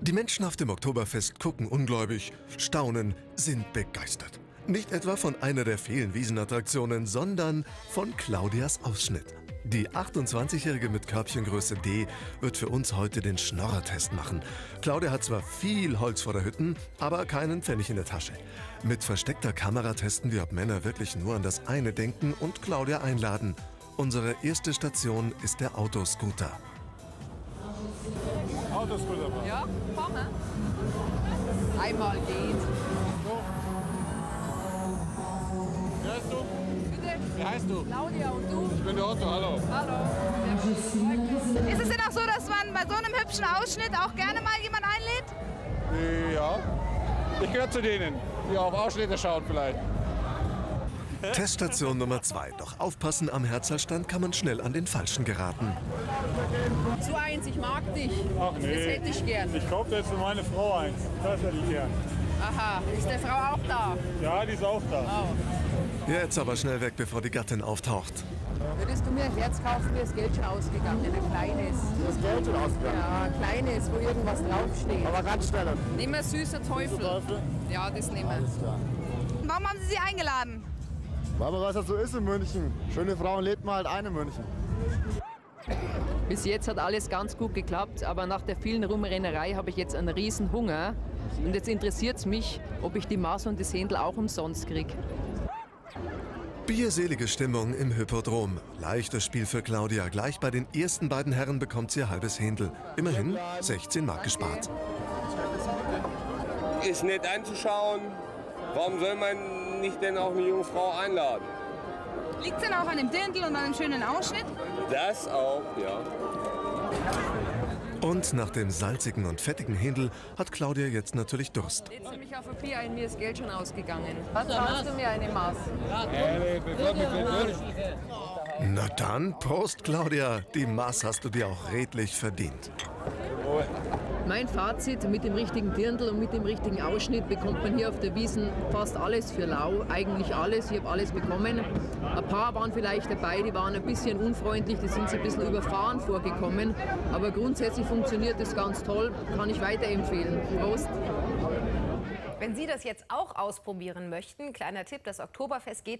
Die Menschen auf dem Oktoberfest gucken ungläubig, staunen, sind begeistert. Nicht etwa von einer der vielen Wiesenattraktionen, sondern von Claudias Ausschnitt. Die 28-Jährige mit Körbchengröße D wird für uns heute den Schnorrertest machen. Claudia hat zwar viel Holz vor der Hütte, aber keinen Pfennig in der Tasche. Mit versteckter Kamera testen wir, ob Männer wirklich nur an das eine denken und Claudia einladen. Unsere erste Station ist der Autoscooter. Autoscooter? Ja, vorne. Einmal geht. So. Wie heißt du? Bitte? Wie heißt du? Claudia, und du? Ich bin der Otto, hallo. Hallo. Ist es denn auch so, dass man bei so einem hübschen Ausschnitt auch gerne mal jemand einlädt? Ja. Ich gehöre zu denen, die auf Ausschnitte schauen vielleicht. Teststation Nummer 2. Doch aufpassen, am Herzalstand kann man schnell an den Falschen geraten. So eins, ich mag dich. Ach Das nee. hätte ich gern. Ich kaufe jetzt für meine Frau eins. Das hätte ich gern. Aha, ist der Frau auch da? Ja, die ist auch da. Oh. Jetzt aber schnell weg, bevor die Gattin auftaucht. Würdest du mir ein Herz kaufen, mir ist Geld schon ausgegangen, ein kleines. Das Geld schon ausgegangen. Ja, ein kleines, wo irgendwas draufsteht. Aber ganz schnell. Nimm ein süßer Teufel. Teufel? Ja, das nehmen wir. Alles klar. Warum haben Sie sie eingeladen? Weil man was das so ist in München. Schöne Frauen lebt man halt ein in München. Bis jetzt hat alles ganz gut geklappt, aber nach der vielen Rumrennerei habe ich jetzt einen riesen Hunger. Und jetzt interessiert es mich, ob ich die Maß und das Händel auch umsonst kriege. Bierselige Stimmung im Hippodrom. Leichtes Spiel für Claudia. Gleich bei den ersten beiden Herren bekommt sie ihr halbes Händel. Immerhin 16 Mark gespart. Ist nett anzuschauen. Warum soll man nicht denn auch eine junge Frau einladen? Liegt es denn auch an dem Dirndl und an einem schönen Ausschnitt? Das auch, ja. Und nach dem salzigen und fettigen Händel hat Claudia jetzt natürlich Durst. Jetzt nehme ich auf Papier ein, mir ist Geld schon ausgegangen. Was zahlst du mir eine Maß? Na dann, Prost Claudia. Die Maß hast du dir auch redlich verdient. Mein Fazit: Mit dem richtigen Dirndl und mit dem richtigen Ausschnitt bekommt man hier auf der Wiesn fast alles für lau. Eigentlich alles, ich habe alles bekommen. Ein paar waren vielleicht dabei, die waren ein bisschen unfreundlich, die sind sich ein bisschen überfahren vorgekommen. Aber grundsätzlich funktioniert das ganz toll, kann ich weiterempfehlen. Prost! Wenn Sie das jetzt auch ausprobieren möchten, kleiner Tipp, das Oktoberfest geht